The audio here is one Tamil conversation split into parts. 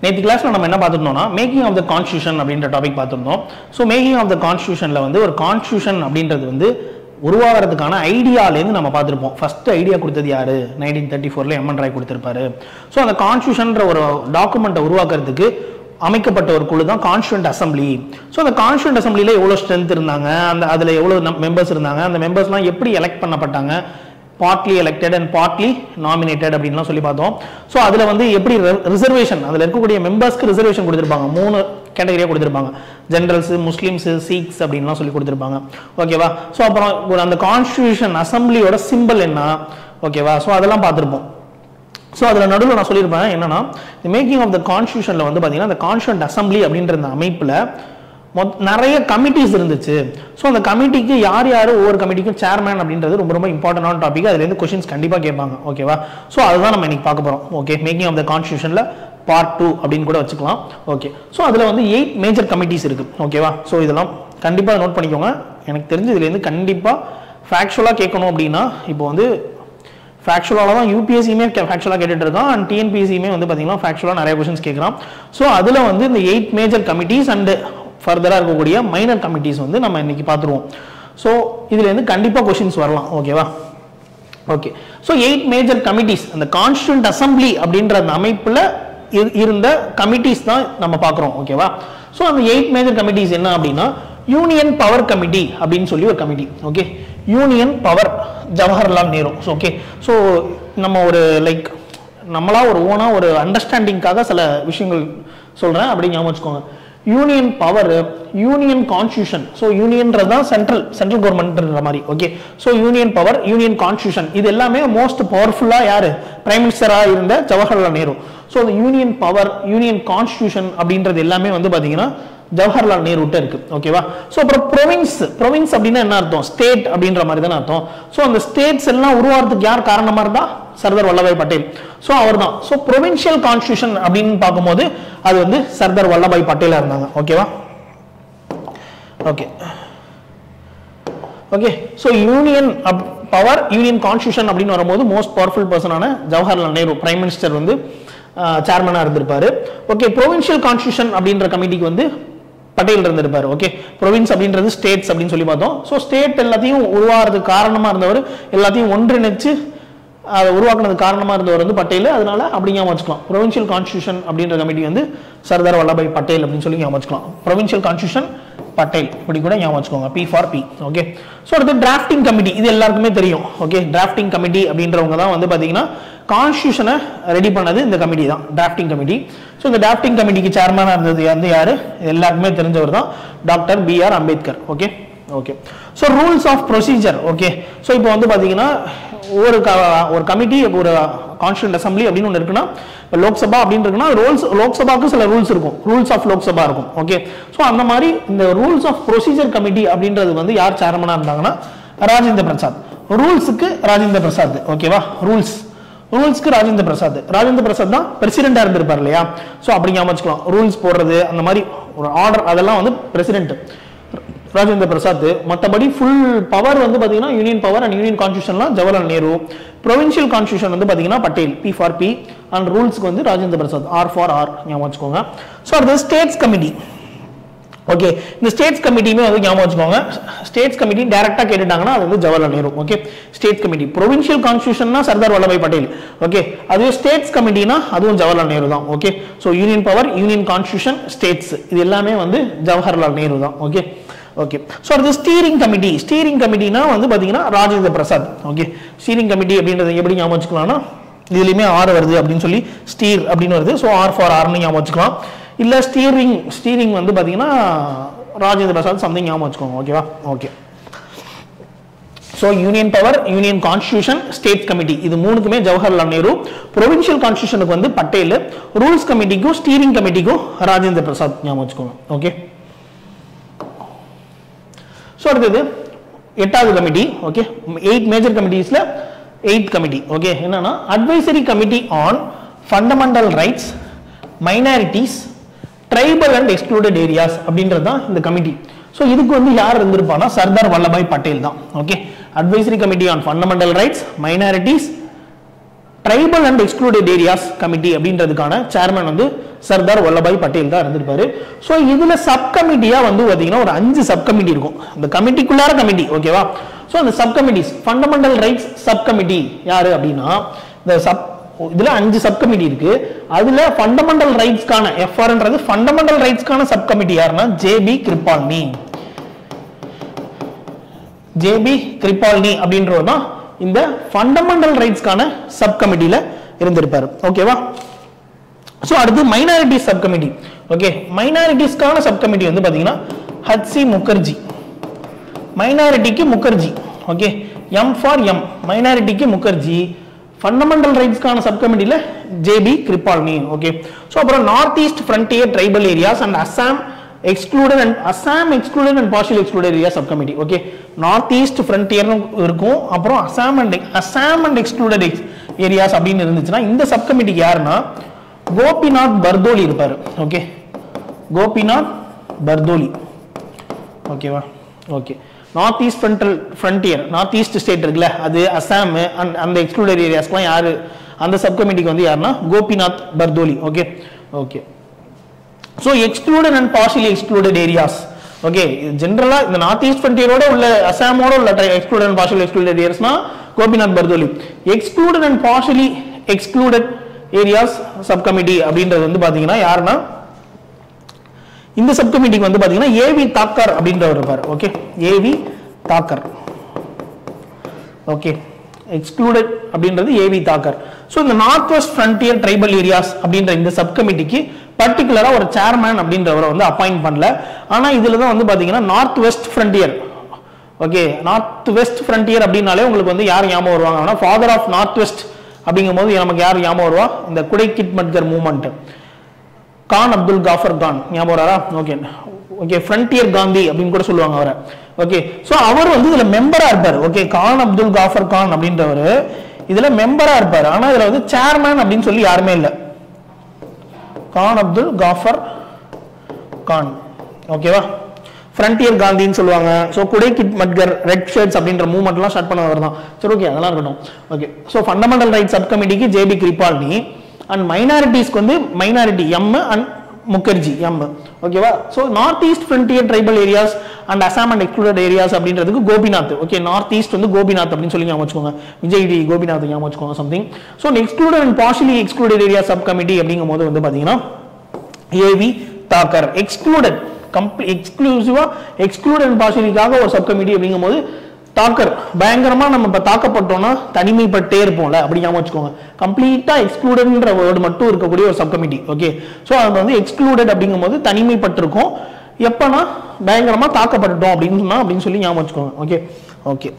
நேற்று கிளாஸ்ல நம்ம என்ன பார்த்துருந்தோம்னா மேக்கிங் ஆஃப் த கான்ஸ்டியூஷன் அப்படின்ற டாபிக் பார்த்துருந்தோம். ஸோ மேக்கிங் ஆஃப் த கான்ஸ்டியூஷன்ல வந்து ஒரு கான்ஸ்டியூஷன் அப்படின்றது வந்து உருவாகிறதுக்கான ஐடியாலேருந்து நம்ம பார்த்துருப்போம். ஃபர்ஸ்ட் ஐடியா கொடுத்தது யாரு? 1934 எம்என் ராய் கொடுத்திருப்பாரு. ஸோ அந்த கான்ஸ்டியூஷன்ற ஒரு டாக்குமெண்ட்டை உருவாக்குறதுக்கு அமைக்கப்பட்ட ஒரு குழு தான் கான்ஸ்டியூண்ட் அசம்பிளி. ஸோ அந்த கான்ஸ்டியூண்ட் அசம்பிளியில் எவ்வளோ ஸ்ட்ரென்த் இருந்தாங்க, அந்த அதில் எவ்வளோ மெம்பர்ஸ் இருந்தாங்க, அந்த மெம்பர்ஸ்லாம் எப்படி எலெக்ட் பண்ணப்பட்டாங்க, partly elected and partly nominated அப்படின்லாம் சொல்லி பார்த்தோம். ஸோ அதில் வந்து எப்படி ரிசர்வேஷன், அதில் இருக்கக்கூடிய மெம்பர்ஸ்க்கு ரிசர்வேஷன் கொடுத்துருப்பாங்க. 3 கேட்டகரியாக கொடுத்துருப்பாங்க. ஜென்ரல்ஸ், முஸ்லீம்ஸ், சீக்ஸ் அப்படின்லாம் சொல்லி கொடுத்துருப்பாங்க. ஓகேவா? ஸோ அப்புறம் ஒரு அந்த கான்ஸ்டியூஷன் அசம்பிளியோட சிம்பிள் என்ன, ஓகேவா? ஸோ அதெல்லாம் பார்த்துருப்போம். ஸோ அதில் நடுவில் நான் சொல்லியிருப்பேன் என்னன்னா, இந்த மேக்கிங் ஆஃப் த கான்ஸ்டியூஷனில் வந்து பார்த்தீங்கன்னா அந்த கான்ஸ்டியூண்ட் அசம்பிளி அப்படின்ற அந்த அமைப்பில் நிறைய கமிட்டிஸ் இருந்துச்சு. ஸோ அந்த கமிட்டிக்கு யார் யார் ஒவ்வொரு கமிட்டிக்கும் சேர்மேன் அப்படின்றது ரொம்ப ரொம்ப இம்பார்ட்டன்டான டாபிக். அதுலேருந்து கொஸ்டின்ஸ் கண்டிப்பாக கேட்பாங்க. ஓகேவா? ஸோ அதுதான் நம்ம இன்னைக்கு பார்க்க போகிறோம். ஓகே, மேக்கிங் ஆஃப் த கான்ஸ்டியூஷனில் பார்ட் 2 அப்படின்னு கூட வச்சுக்கலாம். ஓகே, ஸோ அதில் வந்து 8 மேஜர் கமிட்டிஸ் இருக்குது. ஓகேவா? ஸோ இதெல்லாம் கண்டிப்பாக நோட் பண்ணிக்கோங்க. எனக்கு தெரிஞ்சு இதுலேருந்து கண்டிப்பாக ஃபேக்சுவலாக கேட்கணும் அப்படின்னா, இப்போ வந்து ஃபேக்சுவலாக தான் யூபிஎஸ்சியுமே ஃபேக்சுவலாக கேட்டுட்டு இருக்கான், அண்ட் டிஎன்பிஎஸ்சியுமே வந்து பார்த்தீங்கன்னா ஃபேக்சுவலாக நிறைய கொஸ்டின்ஸ் கேட்குறான். ஸோ அதில் வந்து இந்த 8 மேஜர் கமிட்டிஸ் அண்ட் ஃபர்தராக இருக்கக்கூடிய மைனர் கமிட்டிஸ் வந்து நம்ம இன்னைக்கு பார்த்துருவோம். ஸோ இதுலேருந்து கண்டிப்பாக கொஸ்டின்ஸ் வரலாம். ஓகேவா? ஓகே, ஸோ 8 மேஜர் கமிட்டிஸ் அந்த கான்ஸ்டியூண்ட் அசம்பிளி அப்படின்ற அந்த அமைப்பில் இருந்த கமிட்டிஸ் தான் நம்ம பார்க்குறோம். ஓகேவா? ஸோ அந்த 8 மேஜர் கமிட்டிஸ் என்ன அப்படின்னா, யூனியன் பவர் கமிட்டி அப்படின்னு சொல்லி ஒரு committee. Okay, union power Jawaharlal Nehru. Okay, so நம்ம ஒரு லைக் நம்மளா ஒரு ஓனா ஒரு அண்டர்ஸ்டாண்டிங்காக சில விஷயங்கள் சொல்கிறேன், அப்படி ஞாபகம் வச்சுக்கோங்க. Union power, union constitution. So யூனியன்றது தான் சென்ட்ரல் கவர்மெண்ட்ன்ற மாதிரி. Okay, so union power, union constitution, இது எல்லாமே மோஸ்ட் பவர்ஃபுல்லாக யாரு? பிரைம் மினிஸ்டராக இருந்த ஜவஹர்லால் நேரு. ஸோ அந்த யூனியன் பவர், யூனியன் கான்ஸ்டியூஷன் அப்படின்றது எல்லாமே வந்து பார்த்தீங்கன்னா ஜவஹர்லால் நேருட்ட இருக்கு. ஓகேவா? ஸோ அப்புறம் ப்ரொவின்ஸ் அப்படின்னா என்ன அர்த்தம்? ஸ்டேட் அப்படின்ற மாதிரி தானே அர்த்தம். ஸோ அந்த ஸ்டேட்ஸ் எல்லாம் உருவாகிறதுக்கு யார் காரணமா இருந்தா? சர்தார் வல்லபாய் பட்டேல். ஸோ அவர் தான். ஸோ ப்ரொவின்ஷியல் கான்ஸ்டியூஷன் அப்படின்னு பார்க்கும்போது அது வந்து சர்தார் வல்லபாய் பட்டேலா இருந்தாங்க. ஓகேவா? Okay okay, so union power, union constitution அப்படின்னு வரும்போது மோஸ்ட் பவர்ஃபுல் பர்சனான ஜவஹர்லால் நேரு பிரைம் மினிஸ்டர் வந்து சேர்மனா இருந்திருப்பாரு. ஓகே, ப்ரொவின்ஷியல் கான்ஸ்டியூஷன் அப்படின்ற கமிட்டிக்கு வந்து பட்டேல் இருந்திருப்பாரு. ஓகே, ப்ரொவின்ஸ் அப்படின்றது ஸ்டேட்ஸ் அப்படின்னு சொல்லி பார்த்தோம். ஸோ ஸ்டேட் எல்லாத்தையும் உருவாகிறதுக்கு காரணமா இருந்தவர், எல்லாத்தையும் ஒன்றிணைச்சு அதை உருவாக்குனதுக்கு காரணமா இருந்தவர் வந்து பட்டேல். அதனால அப்படி ஞாபகம் வச்சுக்கலாம். ப்ரொவின்ஷியல் கான்ஸ்டியூஷன் அப்படின்ற கமிட்டி வந்து சர்தார் வல்லபாய் பட்டேல் அப்படின்னு சொல்லி ஞாபகம் வச்சுக்கலாம். ப்ரொவின்ஷியல் கான்ஸ்டியூஷன் பட்டேல் இப்படி கூட ஞாபகம் வச்சுக்கோங்க. P for P. Okay, so அடுத்து டிராஃப்டிங் கமிட்டி. இது எல்லாருக்குமே தெரியும். ஓகே, டிராஃப்டிங் கமிட்டி அப்படின்றவங்க தான் வந்து பார்த்தீங்கன்னா கான்ஸ்டியூஷனை ரெடி பண்ணது இந்த கமிட்டி தான், டிராஃப்டிங் கமிட்டி. ஸோ இந்த டிராஃப்டிங் கமிட்டிக்கு சேர்மனாக இருந்தது வந்து யாரு? எல்லாருக்குமே தெரிஞ்சவர் தான், doctor B.R. Ambedkar. Okay okay, so rules of procedure. Okay, so இப்போ வந்து பார்த்தீங்கன்னா ஒரு கமிட்டி, ஒரு கான்ஸ்டியூண்ட் அசம்பிளி அப்படின்னு ஒன்று இருக்குன்னா, இப்போ லோக்சபா அப்படின்னு இருக்குன்னா லோக்சபாவுக்கு சில ரூல்ஸ் இருக்கும், ரூல்ஸ் ஆஃப் லோக்சபா இருக்கும். ஓகே, ஸோ அந்த மாதிரி இந்த ரூல்ஸ் ஆஃப் ப்ரொசீஜர் கமிட்டி அப்படின்றது வந்து யார் சேர்மனாக இருந்தாங்கன்னா ராஜேந்திர பிரசாத். ரூல்ஸுக்கு ராஜேந்திர பிரசாத். ஓகேவா? ரூல்ஸ்க்கு ராஜேந்திர பிரசாத் தான் பிரசிடென்டா இருந்திருப்பார் இல்லையா? ஸோ அப்படி ஞாபகம் வச்சுக்கலாம். ரூல்ஸ் போடுறது, அந்த மாதிரி ஒரு ஆர்டர், அதெல்லாம் வந்து பிரசிடென்ட் ராஜேந்திர பிரசாத். மற்றபடி ஃபுல் பவர் வந்து பார்த்தீங்கன்னா யூனியன் பவர் அண்ட் யூனியன் கான்ஸ்டியூஷன்லாம் ஜவஹர்லால் நேரு. ப்ரொவின்ஷியல் கான்ஸ்டியூஷன் வந்து பார்த்தீங்கன்னா Patel, P for P, and ரூல்ஸ்க்கு வந்து Rajendra Prasad, R for R ஞாபகம் வச்சுக்கோங்க. ஸோ அடுத்து ஸ்டேட்ஸ் கமிட்டி. ஓகே, இந்த ஸ்டேட்ஸ் கமிட்டியுமே வந்து ஞாபகம் வச்சுக்கோங்க. ஸ்டேட்ஸ் கமிட்டி டைரக்டா கேட்டுட்டாங்கன்னா அது வந்து Jawaharlal Nehru. Okay, states committee. Provincial கான்ஸ்டியூஷன்னா சர்தார் வல்லபாய் பட்டேல். ஓகே, அதுவே ஸ்டேட்ஸ் கமிட்டினா அதுவும் ஜவஹர்லால் நேரு தான். Okay, so union power, union constitution, states, இது எல்லாமே வந்து ஜவஹர்லால் நேரு தான். ஓகே ஓகே, ஸோ அடுத்து ஸ்டீரிங் கமிட்டி. ஸ்டீரிங் கமிட்டினா வந்து பார்த்தீங்கன்னா Rajendra Prasad. Okay, steering committee அப்படின்றது எப்படி ஞாபகம் வச்சுக்கலாம்னா, இதுலையுமே R வருது அப்படின்னு சொல்லி ஸ்டீர் அப்படின்னு வருது. ஸோ R for Rன்னு ஞாபகம் வச்சுக்கலாம். இல்லை ஸ்டீரிங் வந்து பார்த்தீங்கன்னா ராஜேந்திர பிரசாத் சம்திங் ஞாபகம் வச்சுக்கோங்க. ஓகேவா? Okay, so union power, union constitution, state committee, இது மூணுக்குமே ஜவஹர்லால் நேரு. ப்ரொவின்ஷியல் கான்ஸ்டியூஷனுக்கு வந்து பட்டேல். ரூல்ஸ் கமிட்டிக்கும் ஸ்டீரிங் கமிட்டிக்கும் ராஜேந்திர பிரசாத் ஞாபகம் வச்சுக்கோங்க. ஓகே, ஸோ அடுத்தது 8வது கமிட்டி. ஓகே, 8 மேஜர் கமிட்டிஸ்ல 8th கமிட்டி. ஓகே, என்னன்னா advisory committee on fundamental rights, minorities, tribal and excluded areas அப்படின்றது தான் இந்த கமிட்டி. ஸோ இதுக்கு வந்து யார் இருந்திருப்பானா சர்தார் வல்லபாய் பட்டேல் தான். Okay, advisory committee on fundamental rights, minorities, tribal and excluded areas committee அப்படின்றதுக்கான சேர்மன் வந்து சர்தார் வல்லபாய் பட்டேல் தான் இருந்திருப்பாரு. ஸோ இதுல சப் கமிட்டியா வந்து பாத்தீங்கன்னா ஒரு 5 சப் கமிட்டி இருக்கும். அந்த கமிட்டிக்குள்ளார கமிட்டி, ஓகேவா? ஸோ அந்த sub committees fundamental rights sub committee யாரு அப்படின்னா இந்த இதுல 5 சப் கமிட்டி இருக்கு. அதுல ஃபண்டமெண்டல் ரைட்ஸ்க்கான எஃப்ஆர்ன்றது ஃபண்டமெண்டல் ரைட்ஸ்க்கான சப் கமிட்டி யாருன்னா ஜேபி கிருபால்னி. ஜேபி கிருபால்னி அப்படின்றவர் தான் இந்த ஃபண்டமெண்டல் ரைட்ஸ்க்கான சப் கமிட்டில இருந்திருப்பாரு, ஓகேவா? சோ அடுத்து மைனாரிட்டிஸ் சப் கமிட்டி. ஓகே, மைனாரிட்டிஸ்க்கான சப் கமிட்டி வந்து பாத்தீங்கன்னா ஹச்சி முகர்ஜி. மைனாரிட்டிக்கு Mukherjee, okay, M for M, மைனாரிட்டிக்கு முகர்ஜி. ஃபண்டமெண்டல் ரைட்ஸ்க்கான சப் கமிட்டில ஜேபி கிருபால்னி. ஓகே, சோ அப்புறம் north east frontier tribal areas and Assam excluded and partially excluded area sub committee. Okay, north east frontier இருக்கும், அப்புறம் assam and excluded areas அப்படினு இருந்துச்சுனா இந்த சப் கமிட்டிக்கு யாருன்னா கோபிநாத் பர்தோலி இருப்பாரு. ஓகே, கோபிநாத் பர்தோலி, ஓகேவா? Okay, north east frontier, north east state இருக்குல்ல, அது அசாம் அந்த எக்ஸ்க்ளூடட் ஏரியாஸ்க்குலாம் யாரு அந்த சப் கமிட்டிக்கு வந்து யாருன்னா Gopinath Bardoli. Okay, okay. So excluded and partially excluded areas. Okay, generally இந்த நார்த் ஈஸ்ட் ஃப்ரண்டியரோட உள்ள அசாமோட உள்ள excluded and partially excluded areasனா Gopinath Bardoli. excluded and partially excluded areas sub committee அப்படின்றது வந்து பாத்தீங்கன்னா யாருன்னா இந்த சப் கமிட்டிக்கு வந்து பாத்தீங்கன்னா ஏவி தாக்கர் அப்படின்றவர் இருப்பார். Okay, AV Thakkar. Okay, excluded அப்படின்றது ஏவி தாக்கர். ஸோ இந்த north west frontier tribal areas அப்படின்ற இந்த சப் கமிட்டிக்கு பர்டிகுலரா ஒரு சேர்மேன் அப்படின்றவரை வந்து அப்பாயிண்ட் பண்ணல. ஆனா இதுல தான் வந்து பாத்தீங்கன்னா north west frontier. Okay, north west frontier அப்படின்னாலே உங்களுக்கு வந்து யார் ஞாபகம் வருவாங்கன்னா ஃபாதர் ஆஃப் நார்த் வெஸ்ட் அப்படிங்கும் போது நமக்கு யார் ஞாபகம் வருவா? இந்த குடைக்கிட்மட்கர் மூவ்மெண்ட், கான் அப்துல் காஃபர் கான் ஞாபகம் வராரா? ஓகே, ஓகே, ஃப்ரண்டியர் காந்தி அப்படின்னு கூட சொல்லுவாங்க அவரை. ஓகே, சோ அவர் வந்து இதுல மெம்பரா இருப்பார். ஓகே, கான் அப்துல் காஃபர் கான் அப்படின்றவர் இதுல மெம்பரா இருப்பார். ஆனா இதுல வந்து சேர்மேன் அப்படின்னு சொல்லி யாருமே இல்லை. கான் அப்துல் காஃபர் கான், ஓகேவா? ஃப்ரண்டியர் காந்தின்னு சொல்லுவாங்க. ஸோ குடைக்கிட்மட்கர் ரெட் ஷர்ட்ஸ் அப்படின்ற மூவ்மெண்ட்லாம் ஸ்டார்ட் பண்ணவர் தான். சரி, ஓகே, அதெல்லாம் இருக்கட்டும். Okay, so fundamental rights sub கமிட்டிக்கு ஜேபி கிருபால்னி அண்ட் மைனாரிட்டிஸ்க்கு வந்து minority M and Mukherjee M. ஓகேவா? So north east frontier tribal areas and Assam and excluded areas அப்படின்றதுக்கு கோபிநாத். ஓகே, நார்த் ஈஸ்ட் வந்து கோபிநாத் அப்படின்னு சொல்லி ஞாபகம் வச்சுக்கோங்க. விஜய் டி கோபிநாத் ஞாபகம் வச்சுக்கோங்க something. So excluded and partially excluded area sub committee அப்படிங்கும் போது வந்து பாத்தீங்கன்னா AV Thakkar. Excluded எக்ஸ்க்ளூசிவா excluded and பார்ஷியலிக்காக ஒரு சப் கமிட்டி அப்படிங்கும் போது தாக்கர் பயங்கரமா நம்ம இப்ப தாக்கப்பட்டோம்னா தனிமைப்பட்டே இருப்போம்ல, அப்படி ஞாபகம் வச்சுக்கோங்க. கம்ப்ளீட்டா எக்ஸ்க்ளூடட்ன்ற வேர்டு மட்டும் இருக்கக்கூடிய ஒரு சப் கமிட்டி. ஓகே, சோ அது வந்து எக்ஸ்க்ளூடட் அப்படிங்கும் போது தனிமைப்பட்டிருக்கும், எப்பனா பயங்கரமா தாக்கப்பட்டுட்டோம் அப்படின்னு சொல்லி ஞாபகம் வச்சுக்கோங்க. Okay, okay.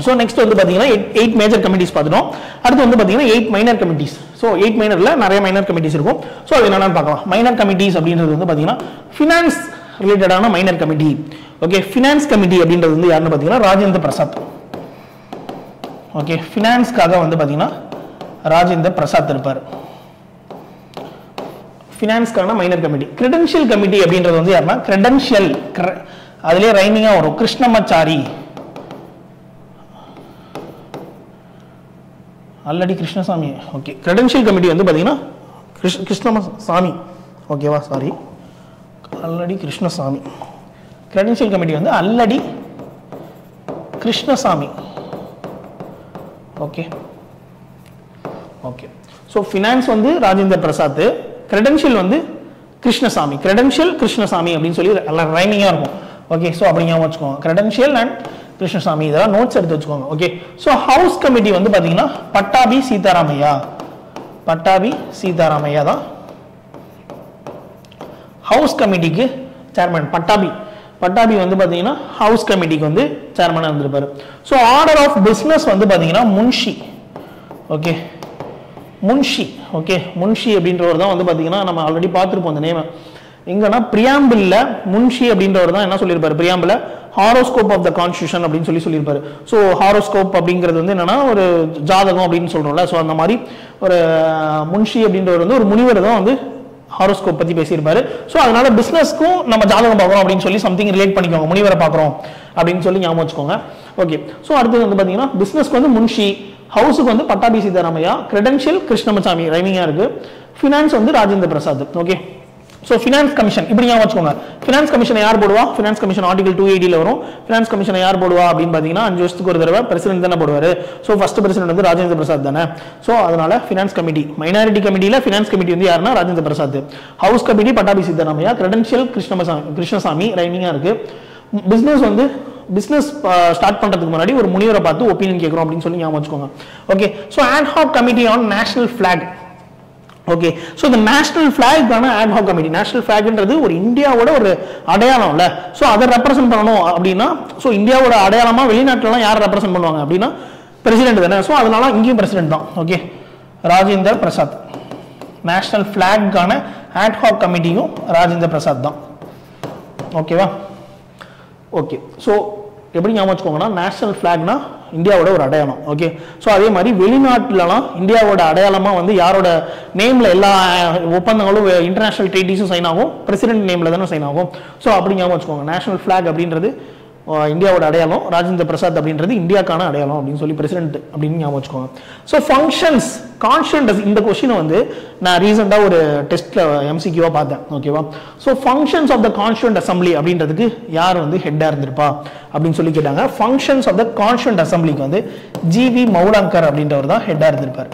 ஸோ நெக்ஸ்ட் வந்து பாத்தீங்கன்னா 8 மேஜர் கமிட்டிஸ் பார்த்துட்டோம். அடுத்து வந்து பாத்தீங்கன்னா 8 மைனர் கமிட்டிஸ். ஸோ 8 மைனர்ல நிறைய மைனர் கமிட்டிஸ் இருக்கும். ஸோ அது என்னன்னு பார்க்கலாம். மைனர் கமிட்டிஸ் அப்படின்றது வந்து பாத்தீங்கன்னா ஃபினான்ஸ் ரிலேட்டடான minor committee. Okay, finance committee அப்படின்றது வந்து யாருன்னு பாத்தீங்கன்னா ராஜேந்திர பிரசாத். ஓகே, ஃபினான்ஸ்க்காக வந்து பாத்தீங்கன்னா ராஜேந்திர பிரசாத் இருப்பார். ஃபினான்ஸ்க்கான மைனர் கமிட்டி. கிரெடென்ஷியல் கமிட்டி அப்படின்றது வந்து யாருன்னா கிரெடென்ஷியல், அதுலயே ரைமிங்கா வரும், Krishnamachari, Alladi Krishnaswamy. Okay, credential committee வந்து பாத்தீங்கன்னா கிருஷ்ணசாமி. ஓகேவா? Sorry, Alladi Krishnaswamy. Credential committee வந்து Alladi Krishnaswamy. Okay, okay. So finance வந்து ராஜேந்திர பிரசாத், கிரெடென்ஷியல் வந்து கிருஷ்ணசாமி. கிரெடென்ஷியல் கிருஷ்ணசாமி அப்படின்னு சொல்லி எல்லாம் ரைமிங்கா இருக்கும். ஓகே, ஸோ அப்படி ஞாபகம் வச்சுக்கோங்க, கிரெடென்ஷியல் அண்ட் கிருஷ்ணசாமி. இதெல்லாம் நோட்ஸ் எடுத்து வச்சுக்கோங்க. ஓகே, ஸோ ஹவுஸ் கமிட்டி வந்து பாத்தீங்கன்னா பட்டாபி சீதாராமையா. பட்டாபி சீதாராமையா தான் ஹவுஸ் கமிட்டிக்கு சேர்மன். பட்டாபி வந்து பாத்தீங்கன்னா ஹவுஸ் கமிட்டிக்கு வந்து சேர்மனா இருந்திருப்பாரு. ஸோ ஆர்டர் ஆஃப் பிசினஸ் வந்து பாத்தீங்கன்னா முன்ஷி. ஓகே, முன்ஷி. ஓகே, முன்ஷி அப்படின்றவர் தான் வந்து பாத்தீங்கன்னா நம்ம ஆல்ரெடி பார்த்துருப்போம் அந்த நேம். எங்கன்னா பிரியாம்பிள்ல முன்ஷி அப்படின்றவர் தான் என்ன சொல்லியிருப்பாரு, preamble horoscope of the constitution அப்படின்னு சொல்லியிருப்பாரு. ஸோ ஹாரோஸ்கோப் அப்படிங்கிறது வந்து என்னன்னா ஒரு ஜாதகம் அப்படின்னு சொல்றோம்ல. ஸோ அந்த மாதிரி ஒரு முன்ஷி அப்படின்றவர் வந்து ஒரு முனிவர் தான் வந்து ஹாரோஸ்கோப் பத்தி பேசியிருப்பாரு. ஸோ அதனால பிசினஸ்க்கும் நம்ம ஜாதகம் பார்க்குறோம் அப்படின்னு சொல்லி சம்திங் ரிலேட் பண்ணிக்கோங்க, முனிவரை பார்க்குறோம் அப்படின்னு சொல்லி ஞாபகம் வச்சுக்கோங்க. ஓகே, ஸோ அடுத்தது வந்து பார்த்தீங்கன்னா பிசினஸ்க்கு வந்து முன்ஷி, ஹவுஸுக்கு வந்து பட்டாபி சீதாராமையா, கிரெடென்ஷியல் கிருஷ்ணமசாமி ரைமிங்கா இருக்கு, ஃபினான்ஸ் வந்து Rajendra Prasad. Okay, so finance commission இப்படி ஞாபகம் வச்சுக்கோங்க. ஃபினான்ஸ் கமிஷனை யார் போடுவா? ஃபினான்ஸ் கமிஷன் ஆர்டிகல் 280 வரும். ஃபினான்ஸ் கமிஷனை யார் போடுவா அப்படின்னு பார்த்தீங்கன்னா 5 வருஷத்துக்கு ஒரு தடவை பிரசிடென்ட் தானே போடுவார். ஸோ ஃபர்ஸ்ட் பிரசிடென்ட் வந்து ராஜேந்திர பிரசாத் தானே. ஸோ அதனால ஃபினான்ஸ் கமிட்டி, மைனாரிட்டி கமிட்டியில் ஃபினான்ஸ் கமிட்டி வந்து யாருன்னா Rajendra Prasad. House committee Pattabhi Sitaramayya, credential Krishnaswamy ரைமிங்கா இருக்கு. பிசினஸ் வந்து பிசினஸ் ஸ்டார்ட் பண்றதுக்கு முன்னாடி ஒரு முனிவரை பார்த்து ஒப்பீனியன் கேட்குறோம் அப்படின்னு சொல்லி ஞாபகம் வச்சுக்கோங்க. Okay, so ad hoc committee on national flag. Okay, so இந்த நேஷனல் ஃபிளாக்கான ஆட் ஹாக் கமிட்டி, நேஷனல் ஃபிளாக்ன்றது ஒரு இந்தியாவோட ஒரு அடையாளம் இல்லை. ஸோ அதை ரெப்ரசென்ட் பண்ணணும் அப்படின்னா, ஸோ இந்தியாவோட அடையாளமா வெளிநாட்டிலலாம் யாரை ரெப்ரசென்ட் பண்ணுவாங்க அப்படின்னா பிரசிடென்ட் தானே. ஸோ அதனால இங்கேயும் பிரசிடென்ட் தான். ஓகே, ராஜேந்திர பிரசாத். நேஷனல் ஃபிளாக்கான ஆட் ஹாக் கமிட்டியும் ராஜேந்திர பிரசாத் தான். ஓகேவா? ஓகே, ஸோ எப்படி ஞாபகம் வச்சுக்கோங்கன்னா நேஷனல் ஃபிளாக்னா இந்தியாவோட ஒரு அடையாளம். ஓகே, ஸோ அதே மாதிரி வெளிநாட்டிலலாம் இந்தியாவோட அடையாளமாக வந்து யாரோட நேமில் எல்லா ஒப்பந்தங்களும் இன்டர்நேஷனல் ட்ரீட்டிஸும் சைன் ஆகும், பிரசிடென்ட் நேமில் தானே சைன் ஆகும். ஸோ அப்படி ஞாபகம் வச்சுக்கோங்க. நேஷனல் ஃபிளாக் அப்படின்றது இந்தியாவோட அடையாளம், ராஜேந்திர பிரசாத் அப்படின்றது இந்தியாக்கான அடையாளம் அப்படின்னு சொல்லி பிரசிடென்ட் அப்படின்னு ஞாபகம் வச்சுக்கோங்க. ஸோ ஃபங்க்ஷன்ஸ் கான்ஸ்டியூண்ட், இந்த கொஸ்டினை வந்து நான் ரீசெண்டாக ஒரு டெஸ்ட்ல எம்சிக்யூவா பார்த்தேன். ஓகேவா? So functions of the constituent assembly அப்படின்றதுக்கு யார் வந்து ஹெட்டாக இருந்திருப்பா அப்படின்னு சொல்லி கேட்டாங்க. ஃபங்க்ஷன்ஸ் ஆஃப் த கான்ஸ்டியூண்ட் அசம்பிளிக்கு வந்து ஜிவி மௌலாங்கர் அப்படின்றவர் தான் ஹெட்டாக இருந்திருப்பார்.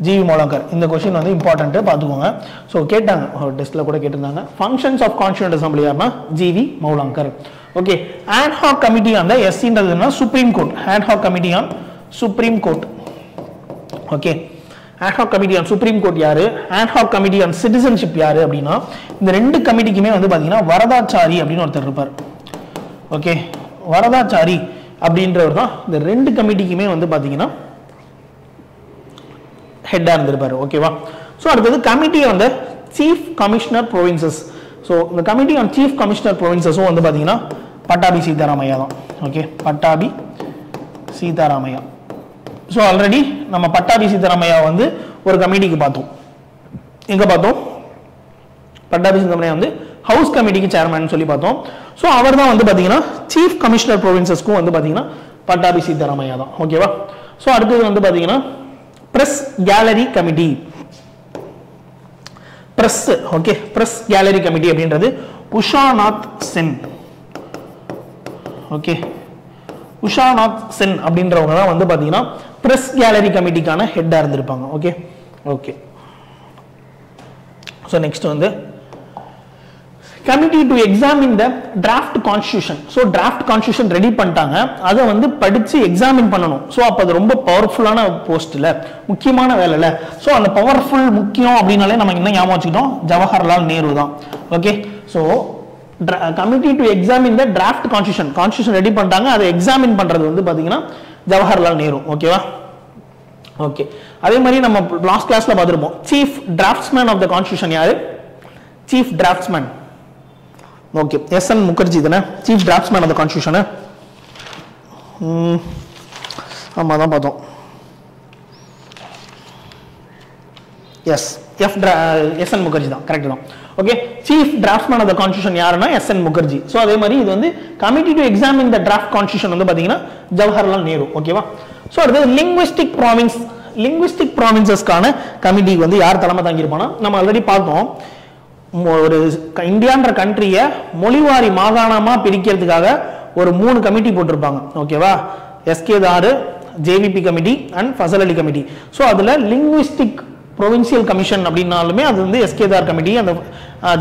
ஜிவி மௌலாங்கர். இந்த கொஸ்டின் வந்து இம்பார்ட்டன்ட் பார்த்துக்கோங்க. ஸோ கேட்டாங்க, டெஸ்ட்ல கூட கேட்டிருந்தாங்க. ஃபங்க்ஷன்ஸ் ஆஃப் கான்ஸ்டியூண்ட் அசம்பிளி யாருன்னா G V Mavalankar. Okay, ad hoc committee on the எஸ்சின்றதுன்னா supreme court. Ad hoc committee on supreme court. Okay, ad hoc committee on supreme court யாரு? Ad hoc committee on citizenship யாரு அப்படின்னா இந்த ரெண்டு கமிட்டிக்குமே வந்து பாத்தீங்கன்னா வரதாச்சாரி அப்படின்னு ஒருத்தர் இருப்பார். ஓகே, வரதாச்சாரி அப்படின்றவர் தான் இந்த ரெண்டு கமிட்டிக்குமே வந்து பாத்தீங்கன்னா ஹெட்டா இருந்திருப்பாரு. ஓகேவா? ஸோ அடுத்தது committee on the chief commissioner provinces. So இந்த கமிட்டி ஆன் சீஃப் கமிஷனர் ப்ரொவின்சஸும் வந்து பார்த்தீங்கன்னா பட்டாபி சீதாராமையா தான். Okay, Pattabhi Sitaramayya. So already நம்ம பட்டாபி சீதாராமையா வந்து ஒரு கமிட்டிக்கு பார்த்தோம். எங்க பார்த்தோம்? பட்டாபி சீதாராமையா வந்து ஹவுஸ் கமிட்டிக்கு சேர்மன் சொல்லி பார்த்தோம். ஸோ அவர் தான் வந்து பார்த்தீங்கன்னா சீஃப் கமிஷனர் ப்ரொவின்சஸ்க்கும் வந்து பார்த்தீங்கன்னா பட்டாபி சீதாராமையா தான். ஓகேவா? ஸோ அடுத்தது வந்து பார்த்தீங்கன்னா press gallery committee. Press, okay, press gallery committee அப்படின்றது உஷாநாத் சென். ஓகே, உஷாநாத் சென் அப்படின்றவங்க தான் வந்து பாத்தீங்கன்னா பிரஸ் கேலரி கமிட்டிக்கான ஹெட்டா இருந்திருப்பாங்க. ஓகே ஓகே, ஸோ நெக்ஸ்ட் வந்து committee to examine the draft constitution. So draft constitution ready பண்ணிட்டாங்க, அதை வந்து படிச்சு எக்ஸாமின் பண்ணணும். ஸோ அப்போ அது ரொம்ப பவர்ஃபுல்லான போஸ்ட்ல, முக்கியமான வேலையில. ஸோ அந்த பவர்ஃபுல் முக்கியம் அப்படின்னாலே நம்ம என்ன ஞாபகம் வச்சுக்கிட்டோம்? ஜவஹர்லால் நேரு தான். Okay, so committee to examine the draft constitution, constitution ready பண்ணிட்டாங்க, அதை எக்ஸாமின் பண்றது வந்து பாத்தீங்கன்னா ஜவஹர்லால் நேரு. ஓகேவா? ஓகே, அதே மாதிரி நம்ம லாஸ்ட் கிளாஸ்ல பார்த்திருப்போம் chief draftsman of the constitution யாரு? Chief draftsman. Okay, S N Mukherjee தானே chief draftsman of the constitution. ஆமா தான் பார்த்தோம். எஸ், எஸ்என் முகர்ஜி தான், கரெக்ட் தான். Okay, chief draftsman of the constitution யாருன்னா எஸ்என் முகர்ஜி. ஸோ அதே மாதிரி இது வந்து committee to examine the draft constitution வந்து பாத்தீங்கன்னா ஜவஹர்லால் நேரு. ஓகேவா? ஸோ அடுத்தது லிங்குவிஸ்டிக் ப்ராவின்ஸ், லிங்குவிஸ்டிக் ப்ராவின்சஸ்க்கான கமிட்டி வந்து யார் தலைமை தாங்கியிருப்பானா நம்ம ஆல்ரெடி பார்த்தோம். ஒரு இந்தியான்ற கண்ட்ரியை மொழிவாரி மாகாணமா பிரிக்கிறதுக்காக ஒரு 3 கமிட்டி போட்டிருப்பாங்க. ஓகேவா? S K Dhar, JVP committee and Fazal Ali committee. So அதுல லிங்குவிஸ்டிக் ப்ரொவின்சியல் கமிஷன் அப்படின்னாலுமே அது வந்து எஸ்கேதார் கமிட்டி, அந்த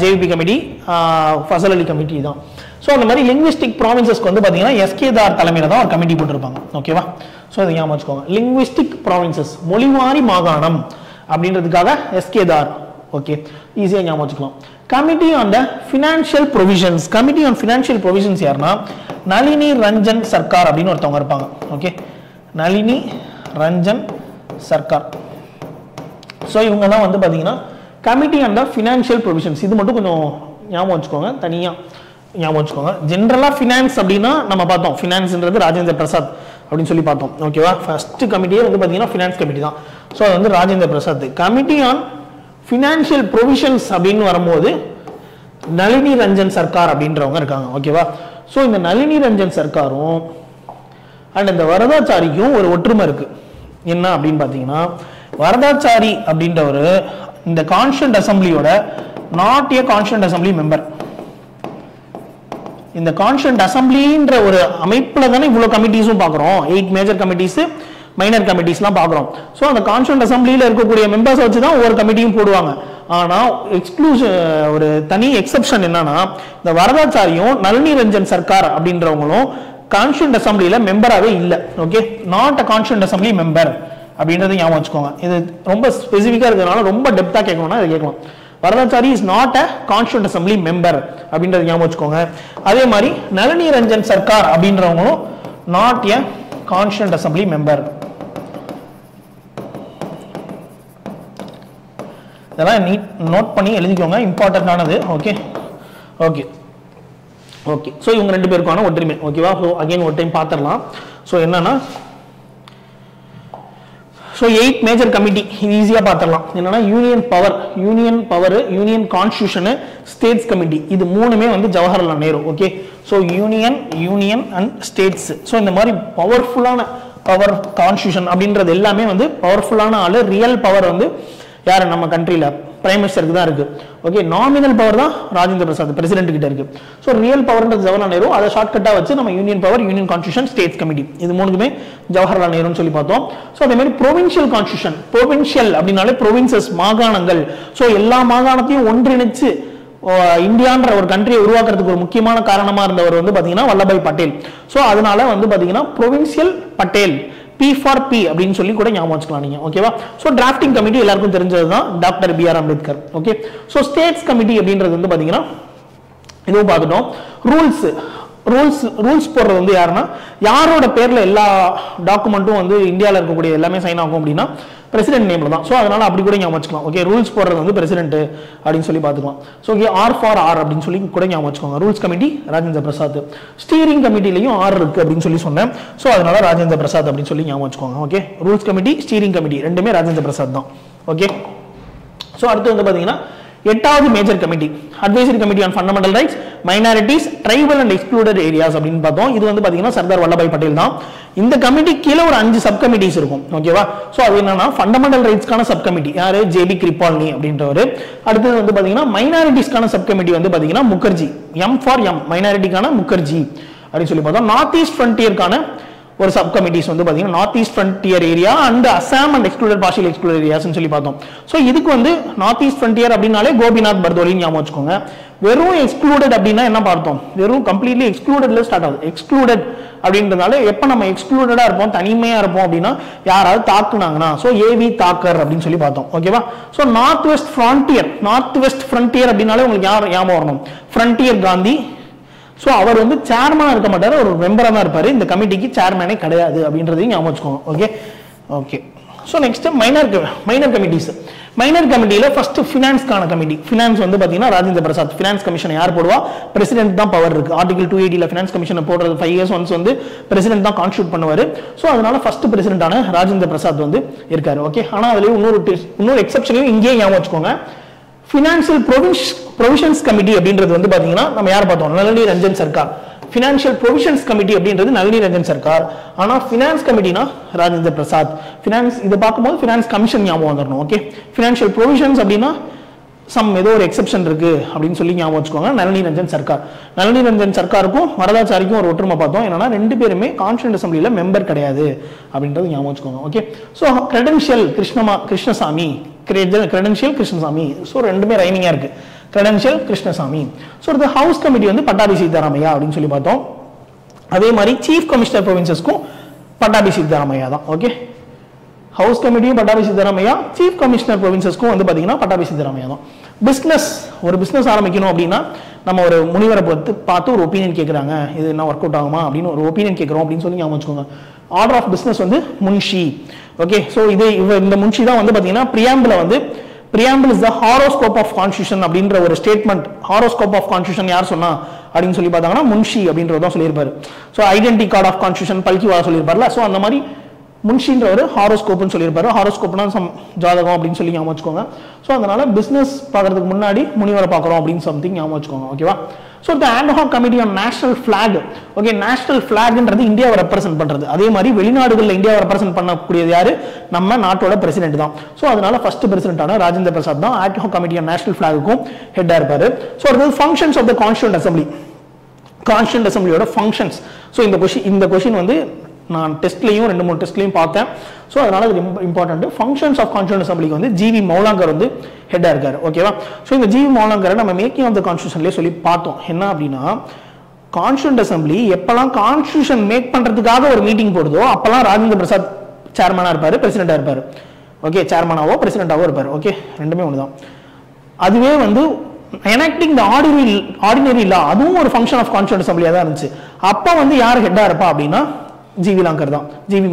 JVP committee, Fazal Ali committee தான். ஸோ அந்த மாதிரி லிங்குவிஸ்டிக் ப்ராவின்சஸ்க்கு வந்து பார்த்தீங்கன்னா எஸ்கேதார் தலைமையில தான் ஒரு கமிட்டி போட்டிருப்பாங்க. ஓகேவா? ஸோ இதை ஞாபகம் வச்சுக்கோங்க. லிங்குவிஸ்டிக் ப்ராவின்சஸ், மொழிவாரி மாகாணம் அப்படின்றதுக்காக எஸ்கேதார். ஓகே, ஈஸியா ஞாபகம் வச்சுக்கலாம். Committee on the financial provisions, committee on financial provisions யாருன்னா நளினி ரஞ்சன் சர்க்கார் அப்படின்னு ஒருத்தவங்க இருப்பாங்க. ஓகே, நளினி ரஞ்சன் சர்க்கார். ஸோ இவங்க தான் வந்து பார்த்தீங்கன்னா committee on the financial provisions. இது மட்டும் கொஞ்சம் ஞாபகம் வச்சுக்கோங்க, தனியாக ஞாபகம் வச்சுக்கோங்க. ஜென்ரலாக ஃபினான்ஸ் அப்படின்னா நம்ம பார்த்தோம், ஃபினான்ஸ்ன்றது ராஜேந்திர பிரசாத் அப்படின்னு சொல்லி பார்த்தோம். ஓகேவா? ஃபர்ஸ்ட் கமிட்டியே வந்து பார்த்தீங்கன்னா ஃபினான்ஸ் கமிட்டி தான். ஸோ அது வந்து Rajendra Prasad. Committee on financial provisions அப்படின்னு வரும்போது நளினி ரஞ்சன் சர்க்கார் அப்படின்றவங்க இருக்காங்க. ஓகேவா? ஸோ இந்த நளினி ரஞ்சன் சர்க்காரும் அண்ட் இந்த வரதாச்சாரிக்கும் ஒரு ஒற்றுமை இருக்கு. என்ன அப்படின்னு பார்த்தீங்கன்னா, வரதாச்சாரி அப்படின்றவர் இந்த கான்ஸ்டியூண்ட் அசம்பிளியோட not a constituent assembly member. இந்த கான்ஸ்டியூண்ட் அசம்பிளின்ற ஒரு அமைப்புல தானே இவ்வளவு கமிட்டிஸும் பார்க்குறோம், 8 மேஜர் கமிட்டிஸ், மைனர் கமிட்டிஸ்லாம் பார்க்குறோம். ஸோ அந்த கான்ஸ்டியூண்ட் அசம்பிளியில் இருக்கக்கூடிய மெம்பர்ஸ் வச்சு தான் ஒவ்வொரு கமிட்டியும் போடுவாங்க. ஆனால் ஒரு தனி எக்ஸப்ஷன் என்னன்னா, இந்த வரதாச்சாரியும் நளினி ரஞ்சன் சர்க்கார் அப்படின்றவங்களும் கான்ஸ்டியூண்ட் அசம்பிளியில் மெம்பராகவே இல்லை. Okay, not a constituent assembly member அப்படின்றத ஞாபகம் வச்சுக்கோங்க. இது ரொம்ப ஸ்பெசிஃபிக்காக இருக்கிறதுனால ரொம்ப டெப்த்தாக கேட்கணும்னா இதை கேட்கலாம். Varadachari is not a constituent assembly member அப்படின்றத ஞாபகம் வச்சுக்கோங்க. அதே மாதிரி நளினி ரஞ்சன் சர்க்கார் அப்படின்றவங்களும் not a constituent assembly member. இதெல்லாம் நோட் பண்ணி எழுதிக்கோங்க, இம்பார்ட்டன்டானது. Okay okay okay. ஸோ இவங்க 2 பேருக்கான ஒற்றுமை. ஓகேவா? ஸோ அகைன் ஒரு டைம் பார்த்துடலாம். ஸோ என்னன்னா, ஸோ 8 மேஜர் கமிட்டி இது ஈஸியாக பார்த்துடலாம். என்னன்னா, union power, union constitution, states committee, இது 3மே வந்து Jawaharlal Nehru. Okay, so union and states. So இந்த மாதிரி பவர்ஃபுல்லான பவர், கான்ஸ்டியூஷன் அப்படின்றது எல்லாமே வந்து பவர்ஃபுல்லான ஆளு. ரியல் பவர் வந்து யார் நம்ம கண்ட்ரியில் பிரைம் மினிஸ்டருக்கு தான் இருக்கு. ஓகே, நாமினல் பவர் தான் ராஜேந்திர பிரசாத் பிரசிடென்ட் கிட்ட இருக்கு. ஸோ ரியல் பவர்ன்றது ஜவஹர்லால் நேரு. அதை ஷார்ட்கட்டாக வச்சு நம்ம union power, union constitution, states committee, இது 3க்குமே ஜவஹர்லால் நேருன்னு சொல்லி பார்த்தோம். ஸோ அதே மாதிரி ப்ரொவின்ஷியல் கான்ஸ்டியூஷன், ப்ரொவின்ஷியல் அப்படின்னாலே ப்ரொவின்சஸ், மாகாணங்கள். ஸோ எல்லா மாகாணத்தையும் ஒன்றிணைச்சு இந்தியான்ற ஒரு கண்ட்ரியை உருவாக்குறதுக்கு ஒரு முக்கியமான காரணமா இருந்தவர் வந்து பாத்தீங்கன்னா வல்லபாய் பட்டேல். ஸோ அதனால வந்து பாத்தீங்கன்னா provincial Patel, P for P அப்படின்னு சொல்லி கூட ஞாபகம் வச்சுக்கலாம் நீங்க. ஓகேவா? ஸோ டிராஃப்டிங் கமிட்டி எல்லாருக்கும் தெரிஞ்சது தான், doctor B.R. Ambedkar. Okay, so states committee அப்படின்றது வந்து பாத்தீங்கன்னா இதுவும் பார்த்துட்டோம். ரூல்ஸ் போடுறது வந்து யாருன்னா, யாரோட பேர்ல எல்லா டாக்குமெண்ட்டும் வந்து இந்தியாவில் இருக்கக்கூடிய எல்லாமே சைன் ஆகும் அப்படின்னா பிரசிடென்ட் நேம்ல தான். ஸோ அதனால அப்படி கூட ஞாபகம் வச்சுக்கலாம். ஓகே, ரூல்ஸ் போடுறது வந்து பிரசிடென்ட் அப்படின்னு சொல்லி பார்த்துக்கலாம். So okay, R for R அப்படின்னு சொல்லி கூட ஞாபகம் வச்சுக்கோங்க. Rules committee Rajendra Prasad. Steering கமிட்டிலையும் ஆர் இருக்கு அப்படின்னு சொல்லி சொன்னேன். ஸோ அதனால ராஜேந்திர பிரசாத் அப்படின்னு சொல்லி ஞாபகம் வச்சுக்கோங்க. Okay, rules committee, steering committee ரெண்டுமே ராஜேந்திர பிரசாத் தான். ஓகே, ஸோ அடுத்து வந்து பார்த்தீங்கன்னா 8வது major committee, advisory committee on fundamental rights, minorities, tribal and excluded areas அப்படின்னு பார்த்தோம். இது வந்து பாத்தீங்கன்னா சர்தார் வல்லபாய் பட்டேல் தான். இந்த கமிட்டி கீழே ஒரு 5 சப் கமிட்டிஸ் இருக்கும். ஓகேவா? ஸோ அது என்னன்னா, ஃபண்டமெண்டல் ரைட்ஸ்க்கான சப் கமிட்டி யாரு? ஜேபி கிருபால்னி அப்படின்றவர். அடுத்தது வந்து பாத்தீங்கன்னா மைனாரிட்டிஸ்க்கான சப் கமிட்டி வந்து பாத்தீங்கன்னா முகர்ஜி, எம் ஃபார் எம், மைனாரிட்டிக்கான முகர்ஜி அப்படின்னு சொல்லி பார்த்தோம். நார்த் ஈஸ்ட் ஃப்ரண்டியருக்கான ஒரு சப் கமிட்டிஸ் வந்து பாத்தீங்கன்னா north east frontier area and Assam and excluded partial excluded ஏரியாஸ்னு சொல்லி பார்த்தோம். ஸோ இதுக்கு வந்து நார்த் ஈஸ்ட் ஃப்ரண்டியர் அப்படின்னாலே கோபிநாத் பர்தோலின்னு ஞாபகம் வச்சுக்கோங்க. வெறும் எக்ஸ்க்ளூடட் அப்படின்னா என்ன பார்த்தோம்? வெறும் கம்ப்ளீட்லி எக்ஸ்க்ளூடட்ல ஸ்டார்ட் ஆகுது. எக்ஸ்க்ளூடட் அப்படின்றதால எப்ப நம்ம எக்ஸ்க்ளூடடா இருப்போம், தனிமையா இருப்போம் அப்படின்னா யாராவது தாக்குனாங்கன்னா, ஸோ ஏவி தாக்கர் அப்படின்னு சொல்லி பார்த்தோம். ஓகேவா? ஸோ நார்த் வெஸ்ட் ஃப்ரண்டியர் அப்படின்னாலே உங்களுக்கு யார் ஞாபகம் வரணும்? ஃப்ரண்டியர் காந்தி. ஸோ அவர் வந்து சேர்மனா இருக்க மாட்டாரு, ஒரு மெம்பரா தான் இருப்பாரு. இந்த கமிட்டிக்கு சேர்மனே கிடையாது அப்படின்றதையும் ஞாபகம் வச்சுக்கோங்க. Okay okay. So next minor committees. Minor கமிட்டியில ஃபர்ஸ்ட் ஃபினான்ஸ்க்கான கமிட்டி. ஃபினான்ஸ் வந்து பாத்தீங்கன்னா ராஜேந்திர பிரசாத். ஃபினான்ஸ் கமிஷன் யார் போடுவா? பிரசிடென்ட் தான் பவர் இருக்கு. ஆர்டிகல் 280 ஃபினான்ஸ் கமிஷன் போடுறது 5 years ஒன்ஸ் வந்து பிரசிடென்ட் தான் கான்ஸ்டியூட் பண்ணுவாரு. ஸோ அதனால ஃபர்ஸ்ட் பிரசிடென்டான ராஜேந்திர பிரசாத் வந்து இருக்காரு. ஓகே, ஆனா அதுலயும் இன்னொரு எக்ஸப்ஷனையும் இங்கேயே ஞாபகம் வச்சுக்கோங்க. ஃபினான்ஷியல் ப்ரொவிஷன்ஸ் கமிட்டி அப்படின்றது வந்து பாத்தீங்கன்னா நம்ம யார் பார்த்தோம்? Nalini Ranjan Sarkar. Financial provisions committee அப்படின்றது நளினி ரஞ்சன் சர்க்கார். ஆனா ஃபினான்ஸ் கமிட்டினா ராஜேந்திர பிரசாத். ஃபினான்ஸ் இதை பார்க்கும்போது ஃபினான்ஸ் கமிஷன் ஞாபகம் வந்துடணும். ஓகே, ஃபினான்ஷியல் ப்ரொவிஷன்ஸ் அப்படின்னா ஏதோ ஒரு எக்ஸப்ஷன் இருக்கு அப்படின்னு சொல்லி ஞாபகம் வச்சுக்கோங்க. நளினி ரஞ்சன் சர்க்கார். நளினி ரஞ்சன் சர்க்காருக்கும் வரதாச்சாரிக்கும் ஒரு ஒற்றுமை பார்த்தோம். என்னன்னா 2 பேருமே கான்ஸ்டியூண்ட் அசம்பிளியில மெம்பர் கிடையாது அப்படின்றது ஞாபகம் வச்சுக்கோங்க. Okay, so credential Krishnaswami. So 2மே ரைமிங்கா இருக்கு. கிரெடென்ஷியல் கிருஷ்ணசாமி. ஸோ இந்த ஹவுஸ் கமிட்டி வந்து பட்டாபி சீதாராமையா அப்படின்னு சொல்லி பார்த்தோம். அதே மாதிரி சீஃப் கமிஷனர் ப்ரொவின்சஸ்க்கும் பட்டாபி சீதாராமையா தான். ஓகே, ஹவுஸ் கமிட்டியும் பட்டாபி சீதாராமையா, சீஃப் கமிஷனர் ப்ரொவின்சஸ்க்கும் வந்து பாத்தீங்கன்னா பட்டாபி சீதாராமையா தான். ஒரு பிசினஸ் ஆரம்பிக்கணும் அப்படின்னா நம்ம ஒரு முனிவரை பார்த்து ஒரு ஒப்பீனியன் கேட்குறாங்க, இது என்ன ஒர்க் அவுட் ஆகுமா அப்படின்னு ஒரு ஒப்பீனியன் கேட்குறோம் அப்படின்னு சொல்லி ஞாபகம் வச்சுக்கோங்க. ஆர்டர் ஆஃப் பிசினஸ் வந்து முன்ஷி. ஓகே, ஸோ இந்த முன்ஷி தான் வந்து பாத்தீங்கன்னா preamble is the horoscope of constitution அப்படின்ற ஒரு ஸ்டேட்மெண்ட். ஹாரோஸ்கோப் ஆஃப் கான்ஸ்டியூஷன் யார் சொன்னா அப்படின்னு சொல்லி பார்த்தாங்கன்னா முன்ஷி அப்படின்றதான் சொல்லியிருப்பாரு. So identity card of constitution Palkhivala சொல்லியிருப்பார்ல. ஸோ அந்த மாதிரி முன்ஷின்ற ஒரு ஹாரோஸ்கோப்னு சொல்லியிருப்பாரு. ஹாரோஸ்கோப்னா ஜாதகம் அப்படின்னு சொல்லி ஞாபகம் வச்சுக்கோங்க. ஸோ அதனால பிசினஸ் பார்க்கறதுக்கு முன்னாடி முனிவரை பார்க்குறோம் அப்படின்னு சம்திங் ஞாபகம் வச்சுக்கோங்க. ஓகேவா? So the ad hoc committee on national flag. Okay, national ஃபிளாக்ன்றது இந்தியாவை ரெப்ரசென்ட் பண்றது. அதே மாதிரி வெளிநாடுகளில் இந்தியாவை ரெப்ரசென்ட் பண்ணக்கூடியது யாரு? நம்ம நாட்டோட பிரசிடென்ட் தான். ஸோ அதனால ஃபர்ஸ்ட் பிரசிடென்டான ராஜேந்திர பிரசாத் தான் ஆட்ஹாக் கமிட்டி ஆன் நேஷனல் ஃபிளாகுக்கும் ஹெட்டா இருப்பாரு. ஸோ அடுத்தது functions of the constituent assembly. Constituent அசம்பிளியோட ஃபங்க்ஷன்ஸ். ஸோ இந்த கொஷின் வந்து நான் டெஸ்ட்லையும் 2-3 டெஸ்ட்லையும் பார்த்தேன். ஸோ அதனால இது இம்பார்ட்டன்ட். ஃபங்க்ஷன்ஸ் ஆஃப் கான்ஸ்டியூண்ட் அசம்பிளிக்கு வந்து ஜிவி மௌலாங்கர் வந்து ஹெட்டா இருக்காரு. ஓகேவா? ஸோ இந்த ஜிவி மௌலாங்கரை நம்ம மேக்கிங் ஆஃப் த கான்ஸ்டியூஷன்லேயே சொல்லி பார்த்தோம். என்ன அப்படின்னா, கான்ஸ்டியூண்ட் அசம்பிளி எப்பெல்லாம் கான்ஸ்டியூஷன் மேக் பண்றதுக்காக ஒரு மீட்டிங் போடுதோ அப்பெல்லாம் ராஜேந்திர பிரசாத் சேர்மனா இருப்பாரு, பிரசிடென்டா இருப்பாரு. ஓகே, சேர்மனாவோ பிரசிடென்டாவோ இருப்பாரு. ஓகே, ரெண்டுமே ஒண்ணுதான். அதுவே வந்து எனாக்டிங் த ஆர்டினரி லா, அதுவும் ஒரு ஃபங்க்ஷன் ஆஃப் கான்ஸ்டியூண்ட் அசம்பிளியா தான் இருந்துச்சு. அப்ப வந்து யார் ஹெட்டா இருப்பா அப்படின்னா ஜிவி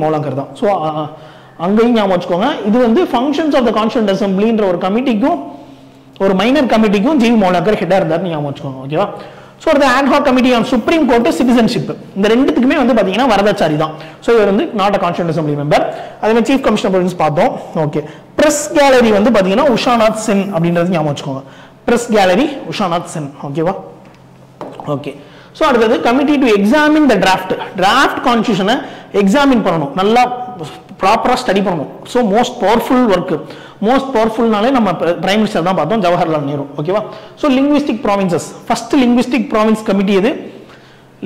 மௌலாங்கர் தான். ஸோ அங்கேயும் ஞாபகம் வச்சுக்கோங்க. இது வந்து ஃபங்க்ஷன்ஸ் ஆஃப் த கான்ஸ்டியூண்ட் அசம்பிளின்ற ஒரு கமிட்டிக்கும் ஒரு மைனர் கமிட்டிக்கும் ஜிவி மௌலாங்கர் ஹெட்டா இருந்தார் ஞாபகம் வச்சுக்கோங்க. ஓகேவா? ஸோ அது ad hoc committee on supreme court citizenship, இந்த ரெண்டுத்துக்குமே வந்து பார்த்தீங்கன்னா வரதாச்சாரி தான். ஸோ இவர் வந்து not a constituent assembly member. அதே மாதிரி சீஃப் கமிஷனர் ப்ரொவின்ஸ் பார்த்தோம். ஓகே, பிரஸ் கேலரி வந்து பார்த்தீங்கன்னா உஷாநாத் சென் அப்படின்றது ஞாபகம் வச்சுக்கோங்க. Press gallery Ushanath Sen. ஓகேவா? ஓகே. ஸோ அடுத்தது committee to examine the draft கான்ஸ்டியூஷனை examine பண்ணணும், நல்லா ப்ராப்பராக ஸ்டடி பண்ணணும். ஸோ மோஸ்ட் பவர்ஃபுல்னாலே நம்ம பிரைம் மினிஸ்டர் தான் பார்த்தோம், ஜவஹர்லால் நேரு. ஓகேவா? So linguistic provinces, first linguistic province committee எது?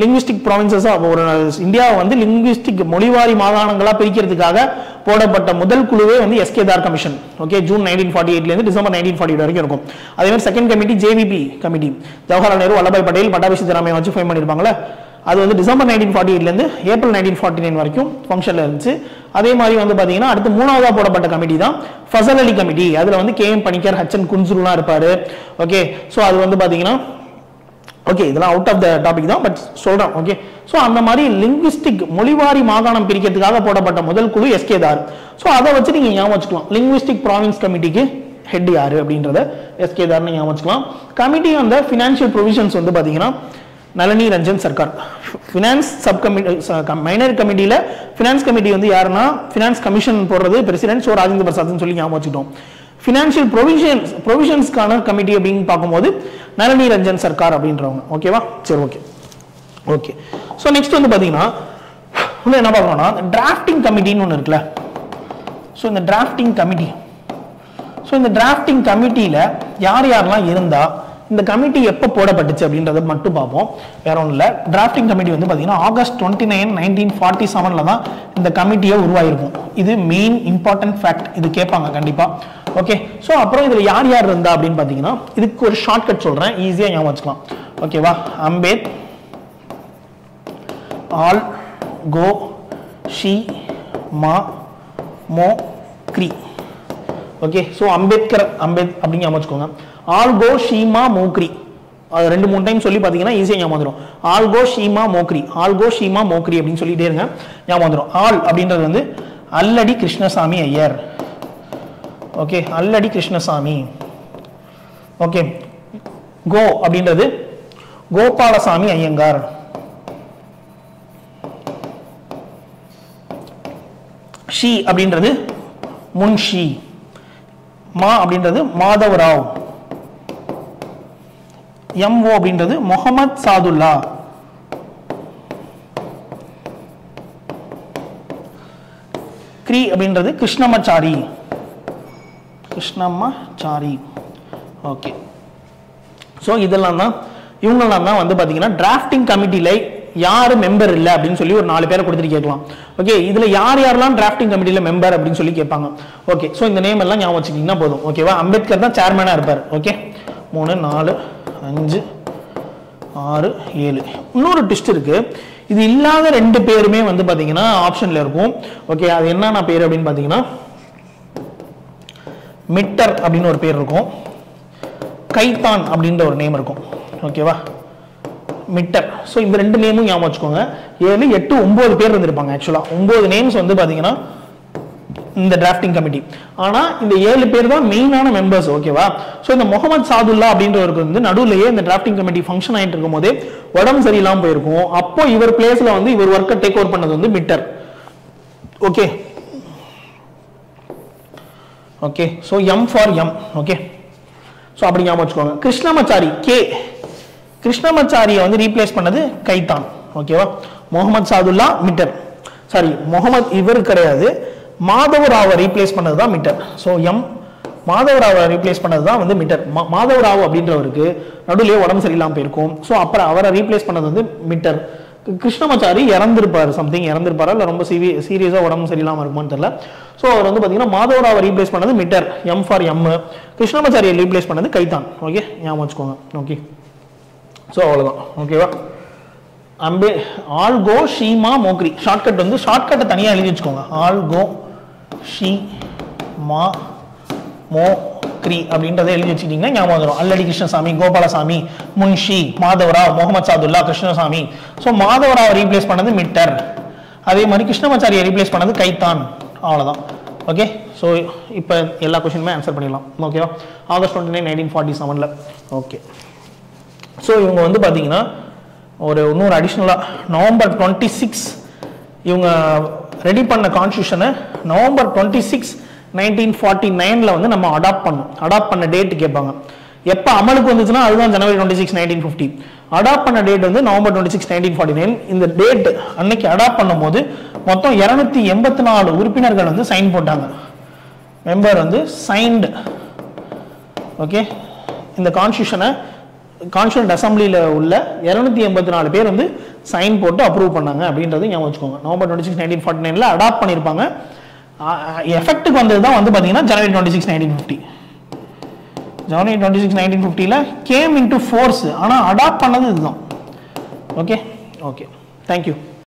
Linguistic provinces. ஒரு இந்தியாவை வந்து லிங்குவிஸ்டிக் மொழிவாரி மாகாணங்களா பிரிக்கிறதுக்காக போடப்பட்ட முதல் குழுவே வந்து எஸ்கே தார் கமிஷன். ஓகே, ஜூன் 1948 இருந்து டிசம்பர் 1948 வரைக்கும் இருக்கும். அதே மாதிரி second committee J V P committee, Jawaharlal Nehru, Vallabhbhai Patel, Pattabhi Sitaramayya வச்சு ஃபைன் பண்ணிருப்பாங்களே, அது வந்து டிசம்பர் 1948 இருந்து ஏப்ரல் 1949 வரைக்கும் ஃபங்க்ஷன்ல இருந்துச்சு. அதே மாதிரி வந்து பாத்தீங்கன்னா அடுத்து மூணாவதா போடப்பட்ட கமிட்டி தான் ஃபசல் அலி கமிட்டி. அதுல வந்து KM பணிக்கர், ஹச்சன் குன்சுருலாம் இருப்பாரு. ஓகே, ஸோ அது வந்து பாத்தீங்கன்னா ஓகே, இதெல்லாம் அவுட் ஆஃப் த டாபிக் தான், பட் சொல்றேன். ஓகே, ஸோ அந்த மாதிரி லிங்குவிஸ்டிக் மொழிவாரி மாகாணம் பிரிக்கிறதுக்காக போடப்பட்ட முதல் குழு எஸ்கே தார். ஸோ அதை வச்சு நீங்க ஞாபகம் வச்சுக்கலாம், லிங்குவிஸ்டிக் ப்ராவின்ஸ் கமிட்டிக்கு ஹெட் யாரு அப்படின்றத எஸ்கே தார்னு ஞாபகம் வச்சுக்கலாம். Committee on the financial provisions வந்து பாத்தீங்கன்னா Nalini Ranjan Sarkar. Finance sub committee minor கமிட்டியில ஃபினான்ஸ் கமிட்டி வந்து யாருன்னா ஃபினான்ஸ் கமிஷன் போடுறது பிரசிடென்ட். ஸோ ராஜேந்திர பிரசாத்னு சொல்லி ஞாபகம் வச்சுட்டோம். ஃபினான்ஷியல் ப்ரொவிஷன்ஸ்க்கான கமிட்டி அப்படின்னு பார்க்கும்போது நளினி ரஞ்சன் சர்க்கார் அப்படின்றவங்க. ஓகேவா? சரி, ஓகே ஓகே. ஸோ நெக்ஸ்ட் வந்து பார்த்தீங்கன்னா என்ன பார்க்கணும்னா டிராஃப்டிங் கமிட்டின்னு ஒன்று இருக்குல்ல. ஸோ இந்த டிராஃப்டிங் கமிட்டியில் யார் யாரெல்லாம் இருந்தா, இந்த கமிட்டி எப்போ போடப்பட்டுச்சு அப்படின்றத மட்டும் பார்ப்போம். வேற ஒன்றும் இல்லை. டிராஃப்டிங் கமிட்டி வந்து பார்த்தீங்கன்னா ஆகஸ்ட் 29, 1947 தான் இந்த கமிட்டியை உருவாயிருக்கும். இது மெயின் இம்பார்ட்டன்ட் ஃபேக்ட், இது கேட்பாங்க கண்டிப்பா. ஓகே, ஸோ அப்புறம் இதில் யார் யார் இருந்தா அப்படின்னு பார்த்தீங்கன்னா இதுக்கு ஒரு ஷார்ட்கட் சொல்றேன், ஈஸியாக ஞாபகம் வச்சுக்கலாம். ஓகேவா? அம்பேத், ஆல், கோ, ஷி, மா, மோ, க்ரி. ஓகே, ஸோ அம்பேத் அப்படின்னு ஞாபகம் வச்சுக்கோங்க. ஆல், கோ, ஷீமா, மோக்ரி, அது 2-3 டைம் சொல்லி பார்த்தீங்கன்னா ஈஸியாக ஞாபகம் வந்துடும். ஆல், கோ, ஷீமா, மோக்ரி, ஆல், கோ, ஷீமா, மோக்ரி அப்படின்னு சொல்லிட்டே இருங்க, ஞாபகம் வந்துடும். ஆல் அப்படின்றது வந்து அல்லடி கிருஷ்ணசாமி ஐயர். ஓகே, அல்லடி கிருஷ்ணசாமி. ஓகே, கோ அப்படின்றது கோபாலசாமி ஐயங்கார். ஷி அப்படின்றது முன்ஷி. மா அப்படின்றது மாதவ் ராவ். MO அப்படின்றது முகமது சாதுல்லா. க்ரி அப்படின்றது கிருஷ்ணமாச்சாரி. ஓகே, ஸோ இதெல்லாம் தான் இவங்கெல்லாம் தான் வந்து பார்த்தீங்கன்னா டிராஃப்டிங் கமிட்டியில் யார் மெம்பர் இல்லை அப்படின்னு சொல்லி ஒரு 4 பேரை கொடுத்துட்டு கேட்கலாம். ஓகே, இதில் யார் யாரெல்லாம் டிராஃப்டிங் கமிட்டியில் மெம்பர் அப்படின்னு சொல்லி கேட்பாங்க. ஓகே, ஸோ இந்த நேம் எல்லாம் ஞாபகம் வச்சுக்கிட்டீங்கன்னா போதும். ஓகேவா? அம்பேத்கர் தான் சேர்மனாக இருப்பார். ஓகே, 3, 4, 5, 6, 7. இன்னொரு ட்விஸ்ட் இருக்கு, இது இல்லாத 2 பேருமே வந்து பார்த்தீங்கன்னா ஆப்ஷனில் இருக்கும். ஓகே, அது என்னென்ன பேர் அப்படின்னு பார்த்தீங்கன்னா மிட்டர் அப்படின்னு ஒரு பேர் இருக்கும், கைத்தான் அப்படின்ற ஒரு நேம் இருக்கும். ஓகேவா? மிட்டர். ஸோ இந்த 2 நேமும் ஞாபகம் வச்சுக்கோங்க. 7, 8, 9 பேர் இருந்திருப்பாங்க. ஆக்சுவலாக 9 நேம்ஸ் வந்து பார்த்தீங்கன்னா இந்த டிராஃப்டிங் கமிட்டி. ஆனால் இந்த 7 பேர் தான் மெயினான மெம்பர்ஸ். ஓகேவா? ஸோ இந்த முகமது சாதுல்லா அப்படின்றவருக்கு வந்து நடுவுலையே இந்த டிராஃப்டிங் கமிட்டி ஃபங்க்ஷன் ஆகிட்டு இருக்கும் போதே உடம்பு சரியில்லாமல் போயிருக்கும். அப்போ இவர் பிளேஸ்ல வந்து இவர் ஒர்க்கை டேக் ஓவர் பண்ணது வந்து Mitter. Okay okay, so M for M. Okay, so அப்படி ஞாபகம் வச்சுக்கோங்க. கிருஷ்ணமாச்சாரி கிருஷ்ணமாச்சாரியை வந்து ரீப்ளேஸ் பண்ணது கைத்தான். ஓகேவா? முகமது சாதுல்லா மிட்டர். சாரி, முகமது இவர் கிடையாது, மாதவராவை ரீப்ளேஸ் பண்ணது தான் மிட்டர். ஸோ எம் மாதவராவை ரீப்ளேஸ் பண்ணது தான் வந்து மிட்டர். மாதவராவ் அப்படின்றவருக்கு நடுவுலயே உடம்பு சரியில்லாமல் போயிருக்கும். ஸோ அப்புறம் அவரை ரீப்ளேஸ் பண்ணது வந்து மிட்டர். கிருஷ்ணமாச்சாரி இறந்திருப்பார், சம்திங் இறந்திருப்பாரா இல்லை ரொம்ப சீரியஸாக உடம்பு சரியில்லாமல் இருக்குமான்னு தெரியல. ஸோ அவர் வந்து பார்த்தீங்கன்னா மாதவராவை ரீப்ளேஸ் பண்ணது மிட்டர், எம் ஃபார் எம். கிருஷ்ணமாச்சாரியை ரீப்ளேஸ் பண்ணது கைத்தான். ஓகே, ஞாபகம் வச்சுக்கோங்க. ஓகே, ஸோ அவ்வளோதான். ஓகேவா? ஆல் கோ ஷீமா மோக்ரி. ஷார்ட்கட் வந்து ஷார்ட்கட்டை தனியாக எழுதி வச்சுக்கோங்க. ஆல் கோ ஷீ மா மோக்ரி அப்படின்றத எழுதி வச்சுக்கிட்டீங்கன்னா ஞாபகம் வந்துடும். அல்லடி கிருஷ்ணசாமி, கோபாலசாமி, முன்ஷி, மாதவராவ், முகமது சாதுல்லா, கிருஷ்ணசாமி. ஸோ மாதவராவை ரீப்ளேஸ் பண்ணது மிட்டர். அதே மாதிரி கிருஷ்ணமாச்சாரியை ரீப்ளேஸ் பண்ணது கைத்தான். அவ்வளோதான். ஓகே, ஸோ இப்போ எல்லா கொஸ்டினுமே ஆன்சர் பண்ணிடலாம். ஓகேவா? ஆகஸ்ட் 29, 1947. ஓகே, ஸோ இவங்க வந்து பார்த்தீங்கன்னா இன்னொரு அடிஷ்னலாக நவம்பர் 26 இவங்க ரெடி பண்ண கான்ஸ்டியூஷனை நவம்பர் 26, 1949 வந்து நம்ம அடாப்ட் பண்ண டேட் கேட்பாங்க. எப்போ அமலுக்கு வந்துச்சுன்னா அதுதான் ஜனவரி 26, 1950. அடாப்ட் பண்ண டேட் வந்து நவம்பர் 26, 1949. இந்த டேட் அன்னைக்கு அடாப்ட் பண்ணும்போது மொத்தம் 284 உறுப்பினர்கள் வந்து சைன் போட்டாங்க. மெம்பர் வந்து சைன்டு. ஓகே, இந்த கான்ஸ்டியூஷன் அசம்பிளியில் உள்ள 284 பேர் வந்து சைன் போட்டு அப்ரூவ் பண்ணாங்க அப்படின்றது ஞாபகம் வச்சுக்கோங்க. நவம்பர் 26, 1949 அடாப்ட் பண்ணியிருப்பாங்க. எஃபெக்ட்டுக்கு வந்தது தான் வந்து பார்த்தீங்கன்னா ஜனவரி 26, 1950. ஜனவரி 26, 1950 கேம் இன்டு ஃபோர்ஸ். ஆனால் அடாப்ட் பண்ணது இதுதான். Okay, thank you.